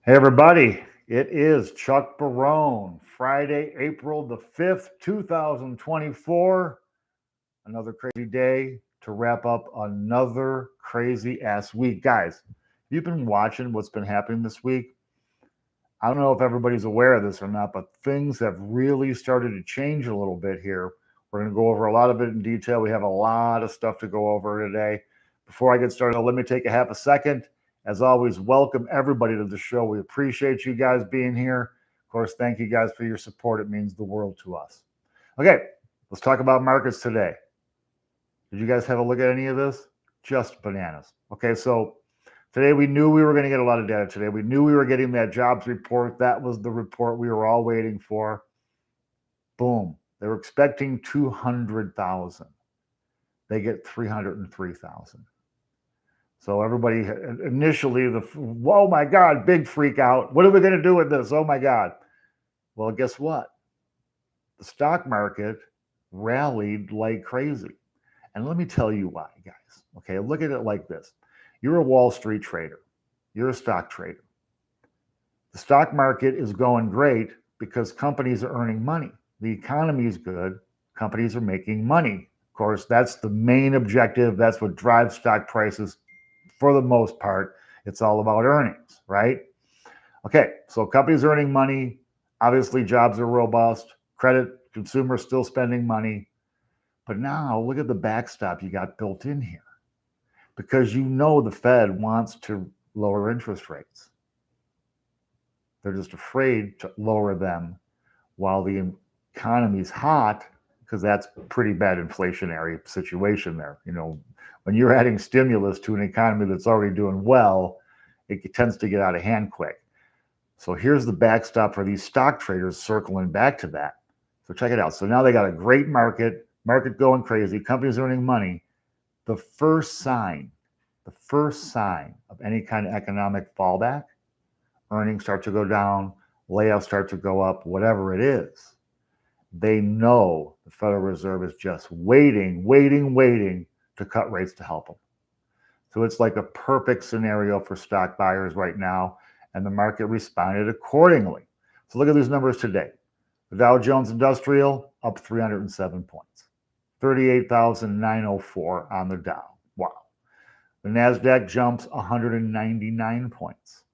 Hey, everybody. It is Chuck Barone, Friday, April the 5th, 2024. Another crazy day to wrap up another crazy ass week. Guys, you've been watching what's been happening this week. I don't know if everybody's aware of this or not, but things have really started to change a little bit here. We're going to go over a lot of it in detail. We have a lot of stuff to go over today. Before I get started, let me take a half a second. As always, welcome everybody to the show. We appreciate you guys being here. Of course, thank you guys for your support. It means the world to us. Okay, let's talk about markets today. Did you guys have a look at any of this? Just bananas. Okay, so today we knew we were going to get a lot of data today. We knew we were getting that jobs report. That was the report we were all waiting for. Boom. They were expecting 200,000. They get 303,000. So everybody initially, oh my God, big freak out. What are we going to do with this? Oh my God. Well, guess what? The stock market rallied like crazy. And let me tell you why, guys. Okay, look at it like this. You're a Wall Street trader. You're a stock trader. The stock market is going great because companies are earning money. The economy is good. Companies are making money. Of course, that's the main objective. That's what drives stock prices for the most part. It's all about earnings, right? Okay, so companies are earning money. Obviously, jobs are robust. Credit, consumers still spending money. But now look at the backstop you got built in here because you know the Fed wants to lower interest rates. They're just afraid to lower them while the economy's hot because that's a pretty bad inflationary situation there. You know, when you're adding stimulus to an economy that's already doing well, it tends to get out of hand quick. So here's the backstop for these stock traders circling back to that. So check it out. So now they got a great market going crazy, companies earning money. The first sign of any kind of economic fallback, earnings start to go down, layoffs start to go up, whatever it is. They know the Federal Reserve is just waiting to cut rates to help them. So it's like a perfect scenario for stock buyers right now, and the market responded accordingly. So look at these numbers today. The Dow Jones Industrial up 307 points, 38,904 on the Dow. Wow. The NASDAQ jumps 199 points.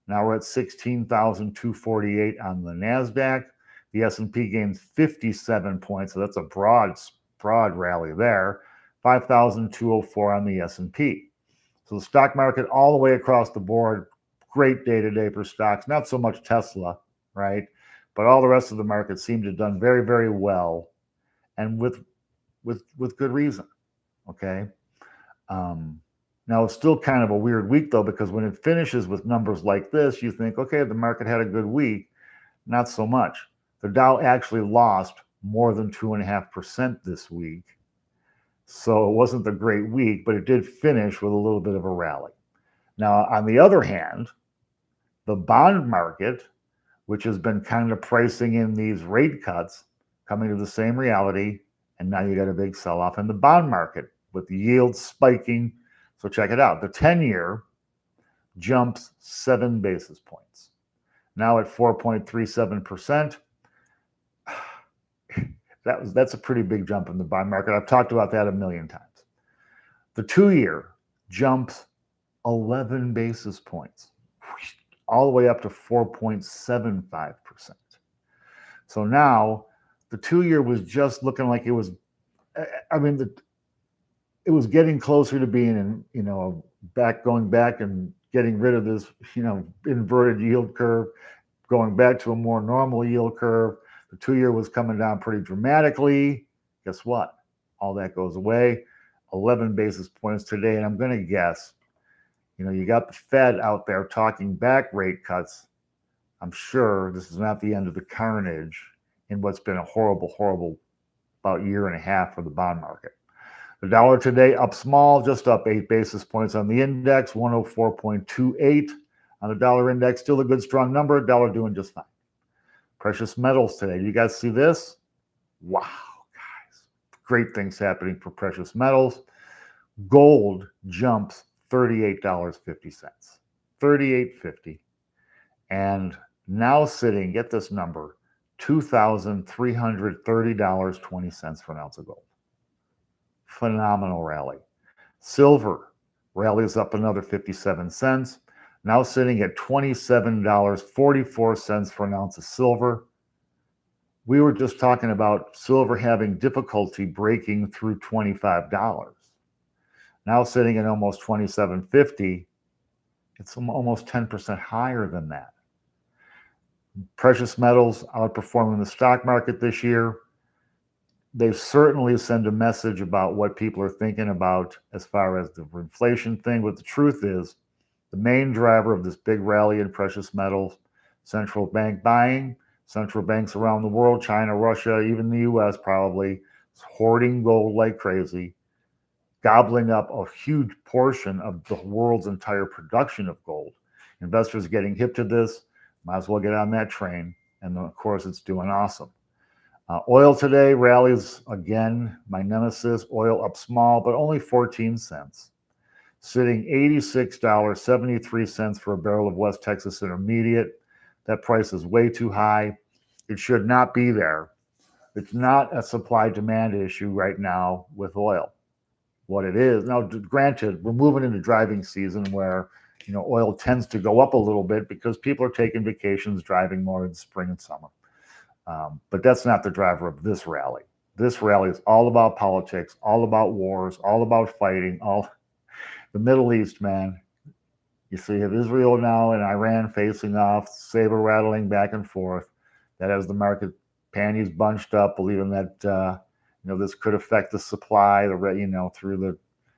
Now we're at 16,248 on the NASDAQ. The S&P gains 57 points, so that's a broad rally there. 5,204 on the S&P. So the stock market all the way across the board, great day today for stocks. Not so much Tesla, right? But all the rest of the market seemed to have done very, very well, and with good reason. Okay. Now it's still kind of a weird week though, because when it finishes with numbers like this, you think, okay, the market had a good week. Not so much. The Dow actually lost more than 2.5% this week. So it wasn't a great week, but it did finish with a little bit of a rally. Now, on the other hand, the bond market, which has been kind of pricing in these rate cuts, coming to the same reality, and now you got a big sell-off in the bond market with the yields spiking. So check it out. The 10-year jumps 7 basis points. Now at 4.37%. That's a pretty big jump in the bond market. I've talked about that a million times. The 2-year jumps 11 basis points, all the way up to 4.75%. So now the 2-year was just looking like it was, it was getting closer to being going back and getting rid of this, inverted yield curve, going back to a more normal yield curve. The 2-year was coming down pretty dramatically. Guess what? All that goes away. 11 basis points today. And I'm going to guess, you got the Fed out there talking back rate cuts. I'm sure this is not the end of the carnage in what's been a horrible, about year and a half for the bond market. The dollar today up small, just up 8 basis points on the index, 104.28 on the dollar index. Still a good, strong number. Dollar doing just fine. Precious metals today. You guys see this? Wow, guys. Great things happening for precious metals. Gold jumps $38.50. $38.50. and now sitting, get this number, $2,330.20 for an ounce of gold. Phenomenal rally. Silver rallies up another 57 cents, now sitting at $27.44 for an ounce of silver. We were just talking about silver having difficulty breaking through $25. Now sitting at almost $27.50, it's almost 10% higher than that. Precious metals outperforming the stock market this year. They certainly send a message about what people are thinking about as far as the inflation thing. But the truth is, the main driver of this big rally in precious metals, central bank buying, central banks around the world, China, Russia, even the US probably, is hoarding gold like crazy, gobbling up a huge portion of the world's entire production of gold. Investors getting hip to this, might as well get on that train. And of course, it's doing awesome. Oil today rallies again, my nemesis. Oil up small, but only 14 cents. Sitting $86.73 for a barrel of West Texas Intermediate. That price is way too high. It should not be there. It's not a supply-demand issue right now with oil. What it is, now granted, we're moving into driving season where oil tends to go up a little bit because people are taking vacations, driving more in spring and summer. But that's not the driver of this rally. This rally is all about politics, all about wars, all about fighting, all the Middle East, man. You see, you have Israel now and Iran facing off, saber rattling back and forth. That has the market panties bunched up, believing that this could affect the supply, through the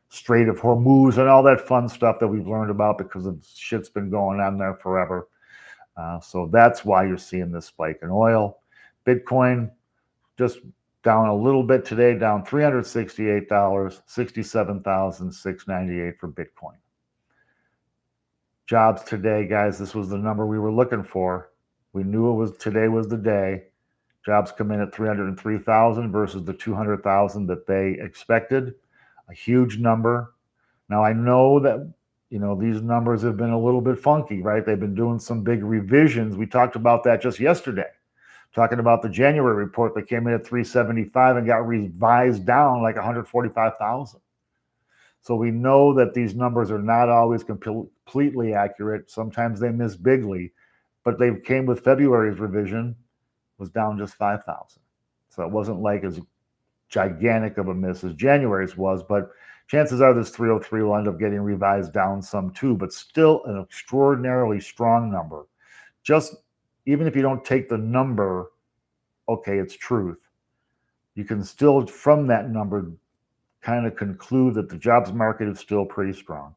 Strait of Hormuz and all that fun stuff that we've learned about because of shit's been going on there forever. So that's why you're seeing this spike in oil. Bitcoin just down a little bit today, down $368, $67,698 for Bitcoin. Jobs today, guys, this was the number we were looking for. We knew today was the day. Jobs come in at 303,000 versus the 200,000 that they expected. A huge number. Now I know that these numbers have been a little bit funky, right? They've been doing some big revisions. We talked about that just yesterday. Talking about the January report that came in at 375 and got revised down like 145,000. So we know that these numbers are not always completely accurate. Sometimes they miss bigly, but they came with February's revision, was down just 5,000. So it wasn't like as gigantic of a miss as January's was, but chances are this 303 will end up getting revised down some too, but still an extraordinarily strong number. Just even if you don't take the number, okay, it's truth. You can still, from that number, kind of conclude that the jobs market is still pretty strong.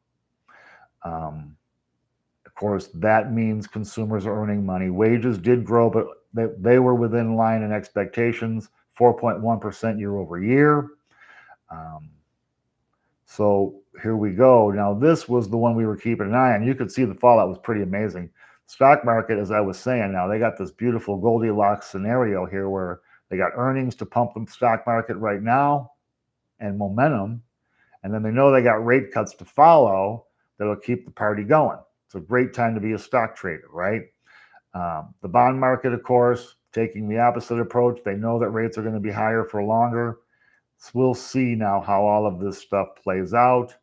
Of course, that means consumers are earning money. Wages did grow, but they were within line and expectations, 4.1% year over year. So here we go. Now, this was the one we were keeping an eye on. You could see the fallout was pretty amazing. Stock market, as I was saying, now they got this beautiful Goldilocks scenario here where they got earnings to pump the stock market right now and momentum. And then they know they got rate cuts to follow that'll keep the party going. It's a great time to be a stock trader, right? The bond market, of course, taking the opposite approach. They know that rates are going to be higher for longer. So we'll see now how all of this stuff plays out.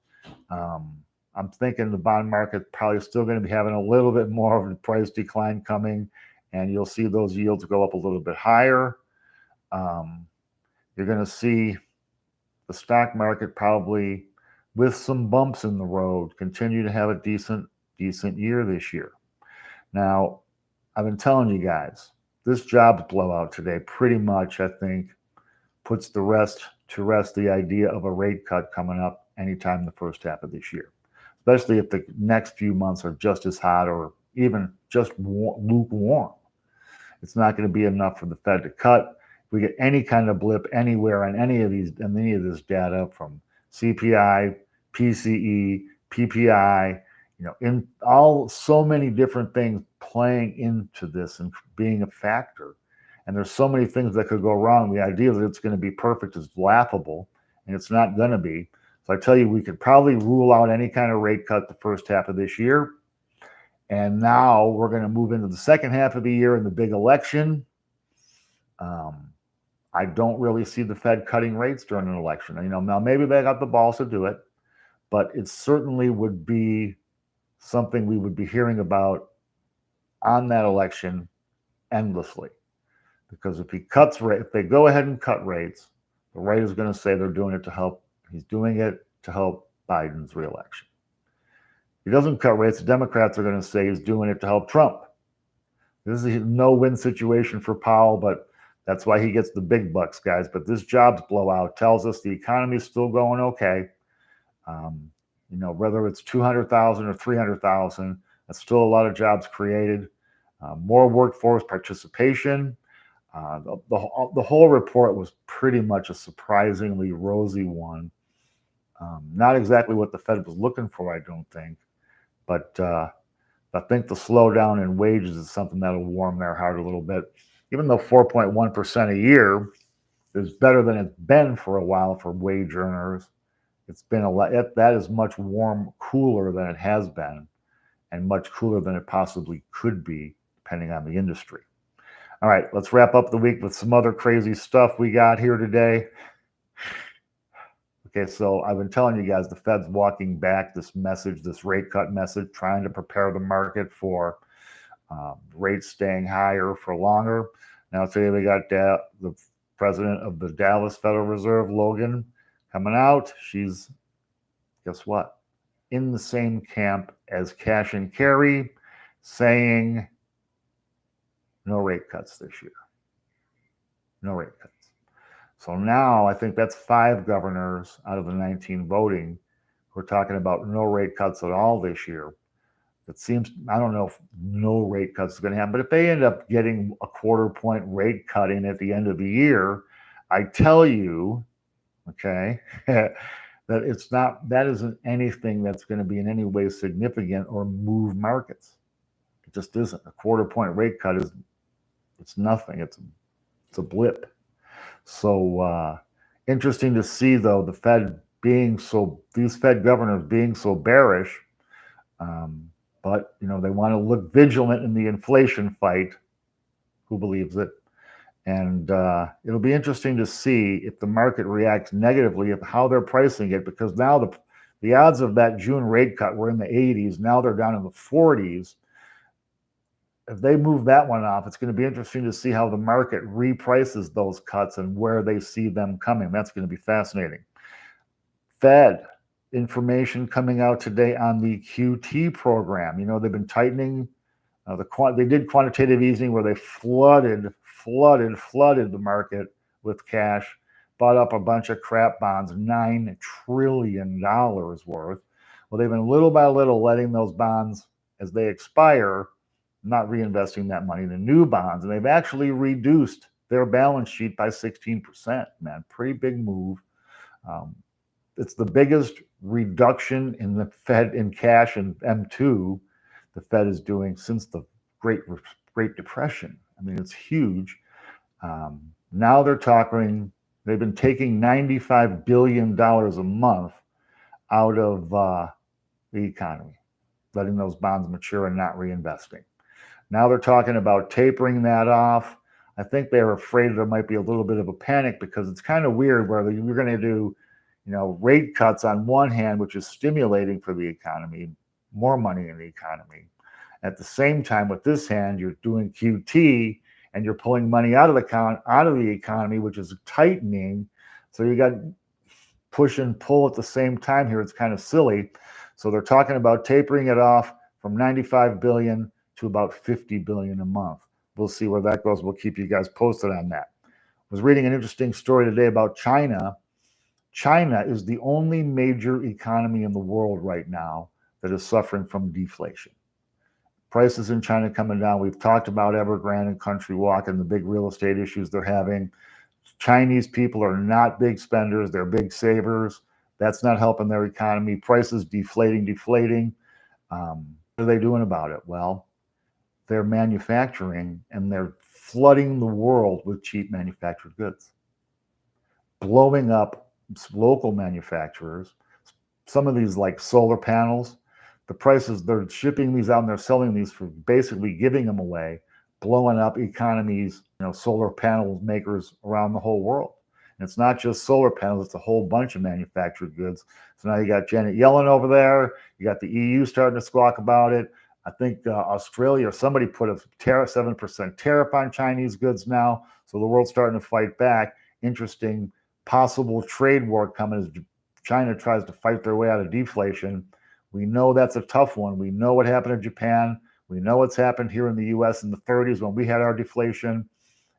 I'm thinking the bond market probably still going to be having a little bit more of a price decline coming, and you'll see those yields go up a little bit higher. You're going to see the stock market probably with some bumps in the road continue to have a decent year this year. Now, I've been telling you guys, this jobs blowout today pretty much, I think, puts to rest the idea of a rate cut coming up anytime the first half of this year, especially if the next few months are just as hot or even just lukewarm. It's not going to be enough for the Fed to cut. If we get any kind of blip anywhere on any of this data from CPI, PCE, PPI, in all so many different things playing into this and being a factor. And there's so many things that could go wrong. The idea that it's going to be perfect is laughable, and it's not going to be. So I tell you, we could probably rule out any kind of rate cut the first half of this year. And now we're going to move into the second half of the year in the big election. I don't really see the Fed cutting rates during an election. Now maybe they got the balls to do it, but it certainly would be something we would be hearing about on that election endlessly. Because if they go ahead and cut rates, the right is going to say they're doing it to help. He's doing it to help Biden's reelection. If he doesn't cut rates, the Democrats are going to say he's doing it to help Trump. This is a no-win situation for Powell, but that's why he gets the big bucks, guys. But this jobs blowout tells us the economy is still going okay. Whether it's 200,000 or 300,000, that's still a lot of jobs created. More workforce participation. The whole report was pretty much a surprisingly rosy one. Not exactly what the Fed was looking for, I don't think. But I think the slowdown in wages is something that'll warm their heart a little bit. Even though 4.1% a year is better than it's been for a while for wage earners, it's been a lot. That is much cooler than it has been, and much cooler than it possibly could be, depending on the industry. All right, let's wrap up the week with some other crazy stuff we got here today. Okay, so I've been telling you guys the Fed's walking back this rate cut message, trying to prepare the market for rates staying higher for longer. Now today we got the president of the Dallas Federal Reserve, Logan, coming out. She's, guess what, in the same camp as Cash and Carry, saying no rate cuts this year. No rate cuts. So now I think that's 5 governors out of the 19 voting who are talking about no rate cuts at all this year. It seems, I don't know if no rate cuts is going to happen, but if they end up getting a 1/4 point rate cut in at the end of the year, I tell you, okay, that isn't anything that's going to be in any way significant or move markets. It just isn't. A 1/4 point rate cut it's nothing. It's a blip. So interesting to see, though, these Fed governors being so bearish. But they want to look vigilant in the inflation fight. Who believes it? And it'll be interesting to see if the market reacts negatively of how they're pricing it, because now the odds of that June rate cut were in the 80s. Now they're down in the 40s. If they move that one off, it's going to be interesting to see how the market reprices those cuts and where they see them coming. That's going to be fascinating. Fed information coming out today on the QT program. They've been tightening. They did quantitative easing where they flooded the market with cash, bought up a bunch of crap bonds, $9 trillion worth. Well, they've been little by little letting those bonds, as they expire, not reinvesting that money into new bonds. And they've actually reduced their balance sheet by 16%, man. Pretty big move. It's the biggest reduction in the Fed in cash and M2 the Fed is doing since the Great Depression. I mean, it's huge. Now they've been taking $95 billion a month out of the economy, letting those bonds mature and not reinvesting. Now they're talking about tapering that off. I think they're afraid there might be a little bit of a panic, because it's kind of weird where you're going to do, rate cuts on one hand, which is stimulating for the economy, more money in the economy. At the same time, with this hand, you're doing QT and you're pulling money out of the economy, which is tightening. So you got push and pull at the same time here. It's kind of silly. So they're talking about tapering it off from 95 billion to about 50 billion a month. We'll see where that goes. We'll keep you guys posted on that. I was reading an interesting story today about China. China is the only major economy in the world right now that is suffering from deflation. Prices in China coming down. We've talked about Evergrande and Country Walk and the big real estate issues they're having. Chinese people are not big spenders. They're big savers. That's not helping their economy. Prices deflating. What are they doing about it? Well, they're manufacturing, and they're flooding the world with cheap manufactured goods, blowing up local manufacturers. Some of these, like solar panels, the prices, they're shipping these out and they're selling these for basically giving them away, blowing up economies, solar panel makers around the whole world. And it's not just solar panels, it's a whole bunch of manufactured goods. So now you got Janet Yellen over there, you got the EU starting to squawk about it. I think Australia or somebody put a 7% tariff on Chinese goods now. So the world's starting to fight back. Interesting possible trade war coming as China tries to fight their way out of deflation. We know that's a tough one. We know what happened in Japan. We know what's happened here in the US in the 30s when we had our deflation.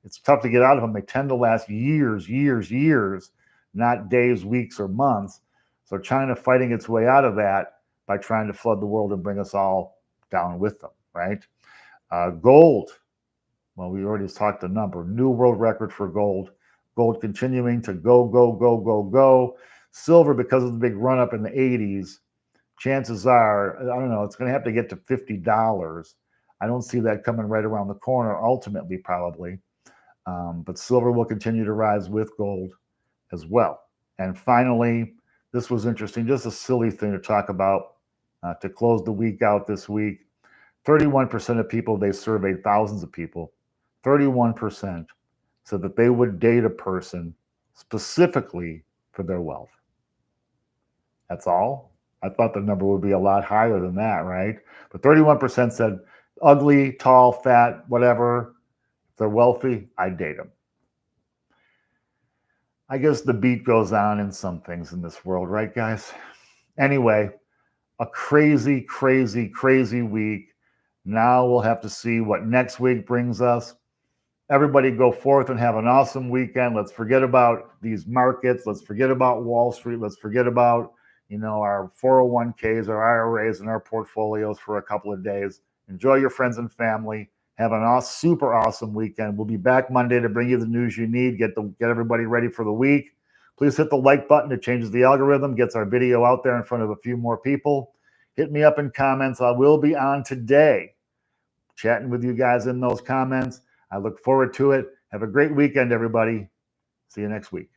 It's tough to get out of them. They tend to last years, not days, weeks, or months. So China fighting its way out of that by trying to flood the world and bring us all down with them, right? Gold. Well, we already talked the number. New world record for gold. Gold continuing to go. Silver, because of the big run up in the 80s, chances are, I don't know, it's going to have to get to $50. I don't see that coming right around the corner, ultimately, probably. But silver will continue to rise with gold as well. And finally, this was interesting, just a silly thing to talk about to close the week out this week. 31% of people, they surveyed thousands of people, 31% said that they would date a person specifically for their wealth. That's all. I thought the number would be a lot higher than that, right? But 31% said ugly, tall, fat, whatever. If they're wealthy, I'd date them. I guess the beat goes on in some things in this world, right, guys? Anyway, a crazy week. Now we'll have to see what next week brings us. Everybody go forth and have an awesome weekend. Let's forget about these markets. Let's forget about Wall Street. Let's forget about, our 401ks, our IRAs, and our portfolios for a couple of days. Enjoy your friends and family. Have an super awesome weekend. We'll be back Monday to bring you the news you need. Get everybody ready for the week. Please hit the like button. It changes the algorithm, gets our video out there in front of a few more people. Hit me up in comments. I will be on today chatting with you guys in those comments. I look forward to it. Have a great weekend, everybody. See you next week.